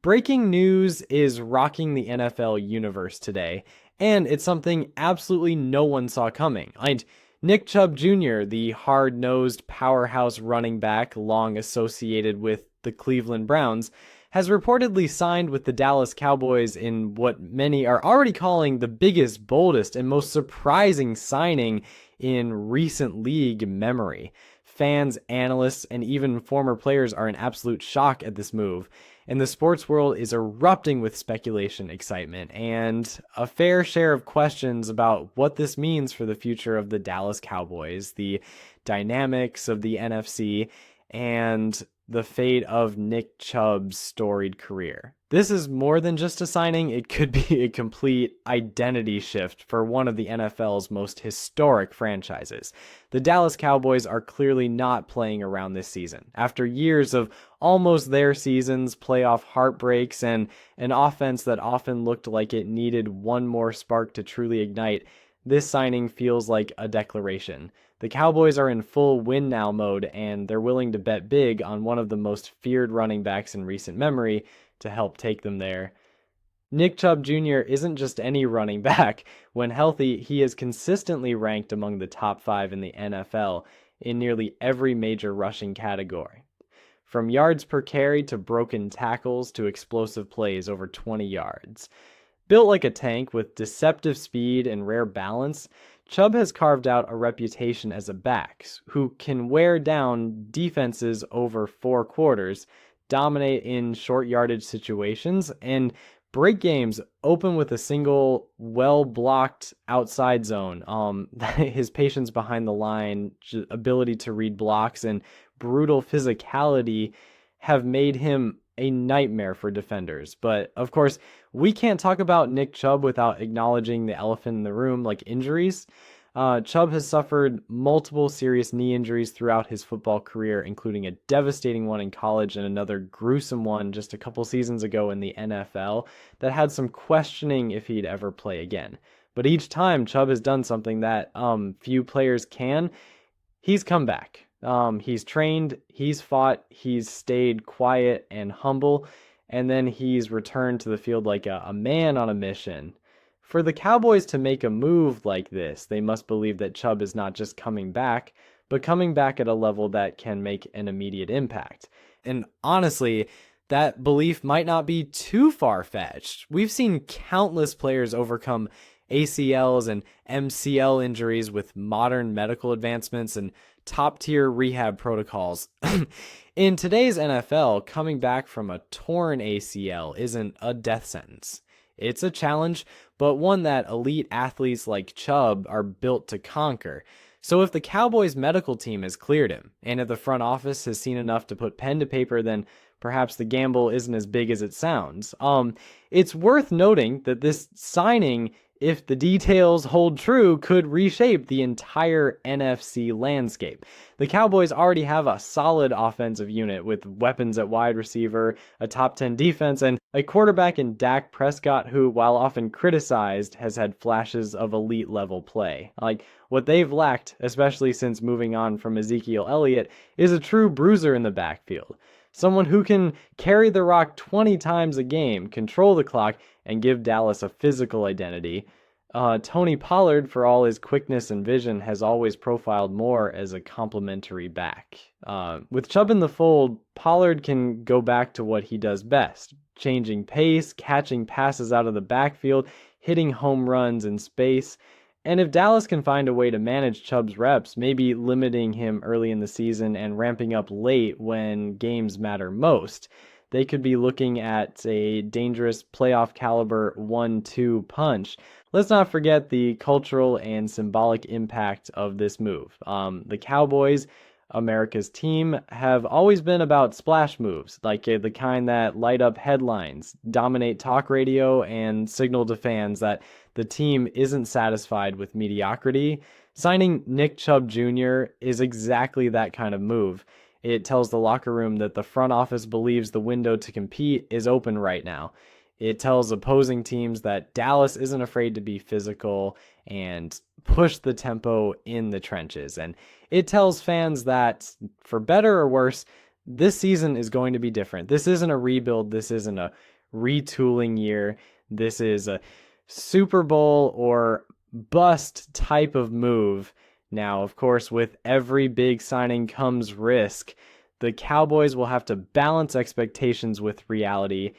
Breaking news is rocking the NFL universe today, and it's something absolutely no one saw coming. Nick Chubb Jr., the hard-nosed powerhouse running back long associated with the Cleveland Browns, has reportedly signed with the Dallas Cowboys in what many are already calling the biggest, boldest, and most surprising signing in recent league memory. Fans, analysts, and even former players are in absolute shock at this move. And the sports world is erupting with speculation, excitement, and a fair share of questions about what this means for the future of the Dallas Cowboys, the dynamics of the NFC, and the fate of Nick Chubb's storied career. This is more than just a signing. It could be a complete identity shift for one of the NFL's most historic franchises. The Dallas Cowboys are clearly not playing around this season. After years of almost their seasons, playoff heartbreaks, and an offense that often looked like it needed one more spark to truly ignite, this signing feels like a declaration. The Cowboys are in full win now mode, and they're willing to bet big on one of the most feared running backs in recent memory to help take them there. Nick Chubb Jr. isn't just any running back. When healthy, he is consistently ranked among the top 5 in the NFL in nearly every major rushing category. From yards per carry to broken tackles to explosive plays over 20 yards. Built like a tank with deceptive speed and rare balance, Chubb has carved out a reputation as a back who can wear down defenses over 4 quarters, dominate in short yardage situations, and break games open with a single well-blocked outside zone. His patience behind the line, ability to read blocks, and brutal physicality have made him a nightmare for defenders. But of course, we can't talk about Nick Chubb without acknowledging the elephant in the room, like injuries. Chubb has suffered multiple serious knee injuries throughout his football career, including a devastating one in college and another gruesome one just a couple seasons ago in the NFL that had some questioning if he'd ever play again. But each time Chubb has done something that few players can, he's come back. He's trained, he's fought, he's stayed quiet and humble, and then he's returned to the field like a man on a mission. For the Cowboys to make a move like this, they must believe that Chubb is not just coming back, but coming back at a level that can make an immediate impact. And honestly, that belief might not be too far-fetched. We've seen countless players overcome ACLs and MCL injuries with modern medical advancements and top-tier rehab protocols. In today's NFL, coming back from a torn ACL isn't a death sentence. It's a challenge, but one that elite athletes like Chubb are built to conquer. So if the Cowboys' medical team has cleared him, and if the front office has seen enough to put pen to paper, then perhaps the gamble isn't as big as it sounds. It's worth noting that this signing, if the details hold true, could reshape the entire NFC landscape. The Cowboys already have a solid offensive unit with weapons at wide receiver, a top 10 defense, and a quarterback in Dak Prescott who, while often criticized, has had flashes of elite level play. What they've lacked, especially since moving on from Ezekiel Elliott, is a true bruiser in the backfield. Someone who can carry the rock 20 times a game, control the clock, and give Dallas a physical identity. Tony Pollard, for all his quickness and vision, has always profiled more as a complementary back. With Chubb in the fold, Pollard can go back to what he does best, changing pace, catching passes out of the backfield, hitting home runs in space. And if Dallas can find a way to manage Chubb's reps, maybe limiting him early in the season and ramping up late when games matter most, they could be looking at a dangerous playoff caliber 1-2 punch. Let's not forget the cultural and symbolic impact of this move. The Cowboys, America's team, have always been about splash moves, like the kind that light up headlines, dominate talk radio, and signal to fans that the team isn't satisfied with mediocrity. Signing Nick Chubb Jr. is exactly that kind of move. It tells the locker room that the front office believes the window to compete is open right now. It tells opposing teams that Dallas isn't afraid to be physical and push the tempo in the trenches. And it tells fans that, for better or worse, this season is going to be different. This isn't a rebuild. This isn't a retooling year. This is a Super Bowl or bust type of move. Now, of course, with every big signing comes risk. The Cowboys will have to balance expectations with reality.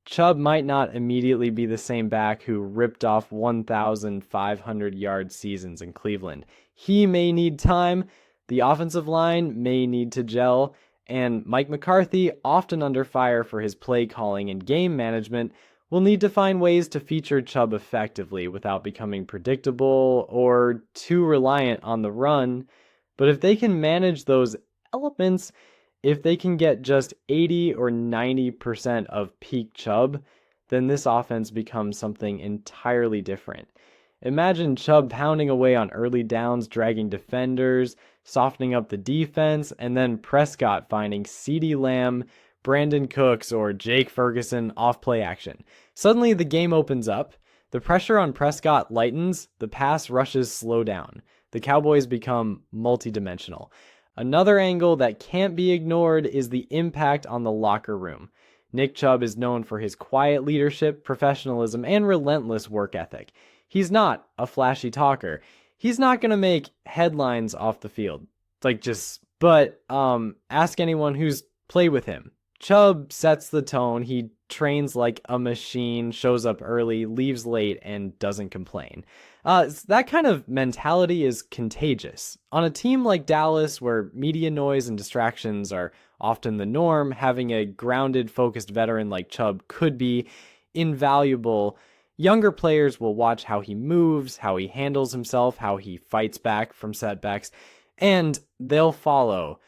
Chubb might not immediately be the same back who ripped off 1,500-yard seasons in Cleveland. He may need time, the offensive line may need to gel, and Mike McCarthy, often under fire for his play calling and game management, will need to find ways to feature Chubb effectively without becoming predictable or too reliant on the run. But if they can manage those elements, if they can get just 80 or 90% of peak Chubb, then this offense becomes something entirely different. Imagine Chubb pounding away on early downs, dragging defenders, softening up the defense, and then Prescott finding CeeDee Lamb, Brandon Cooks, or Jake Ferguson off play action. Suddenly the game opens up, the pressure on Prescott lightens, the pass rushes slow down. The Cowboys become multidimensional. Another angle that can't be ignored is the impact on the locker room. Nick Chubb is known for his quiet leadership, professionalism, and relentless work ethic. He's not a flashy talker. He's not going to make headlines off the field. But ask anyone who's played with him. Chubb sets the tone. He trains like a machine, shows up early, leaves late, and doesn't complain. That kind of mentality is contagious. On a team like Dallas, where media noise and distractions are often the norm, having a grounded, focused veteran like Chubb could be invaluable. Younger players will watch how he moves, how he handles himself, how he fights back from setbacks, and they'll follow.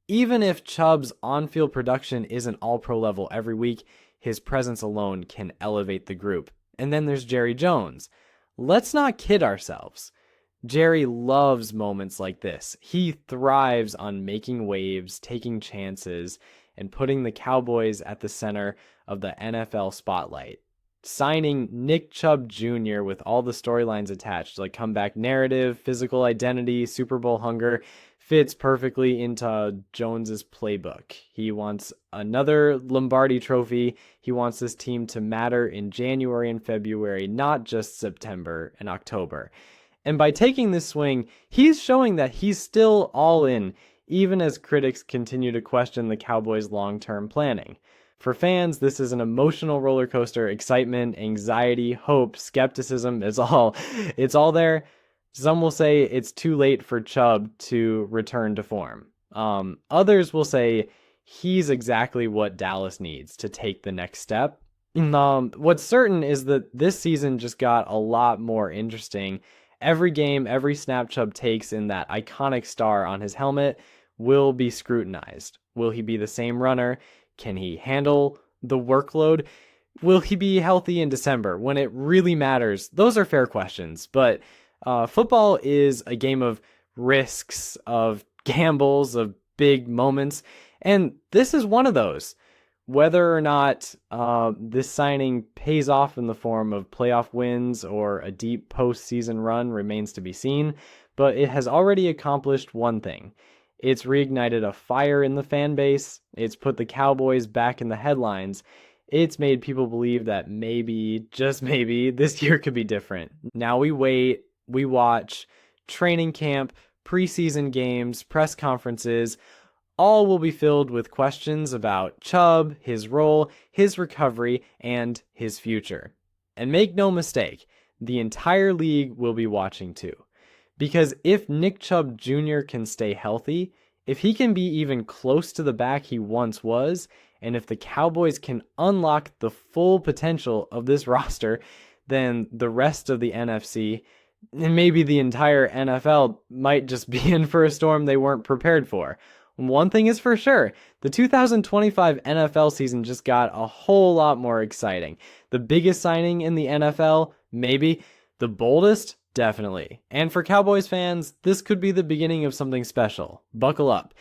Even if Chubb's on-field production isn't all-pro level every week, his presence alone can elevate the group. And then there's Jerry Jones. Let's not kid ourselves. Jerry loves moments like this. He thrives on making waves, taking chances, and putting the Cowboys at the center of the NFL spotlight. Signing Nick Chubb Jr. with all the storylines attached, like comeback narrative, physical identity, Super Bowl hunger, fits perfectly into Jones's playbook. He wants another Lombardi trophy. He wants this team to matter in January and February, not just September and October. And by taking this swing, he's showing that he's still all in, even as critics continue to question the Cowboys' long-term planning. For fans, this is an emotional roller coaster. Excitement, anxiety, hope, skepticism, it's all there. Some will say it's too late for Chubb to return to form. Others will say he's exactly what Dallas needs to take the next step. What's certain is that this season just got a lot more interesting. Every game, every snap Chubb takes in that iconic star on his helmet will be scrutinized. Will he be the same runner? Can he handle the workload? Will he be healthy in December when it really matters? Those are fair questions, but football is a game of risks, of gambles, of big moments, and this is one of those. Whether or not this signing pays off in the form of playoff wins or a deep postseason run remains to be seen, but it has already accomplished one thing. It's reignited a fire in the fan base. It's put the Cowboys back in the headlines. It's made people believe that maybe, just maybe, this year could be different. Now we wait, we watch, training camp, preseason games, press conferences, all will be filled with questions about Chubb, his role, his recovery, and his future. And make no mistake, the entire league will be watching too. Because if Nick Chubb Jr. can stay healthy, if he can be even close to the back he once was, and if the Cowboys can unlock the full potential of this roster, then the rest of the NFC, and maybe the entire NFL, might just be in for a storm they weren't prepared for. One thing is for sure, the 2025 NFL season just got a whole lot more exciting. The biggest signing in the NFL? Maybe. The boldest? Definitely. And for Cowboys fans, this could be the beginning of something special. Buckle up.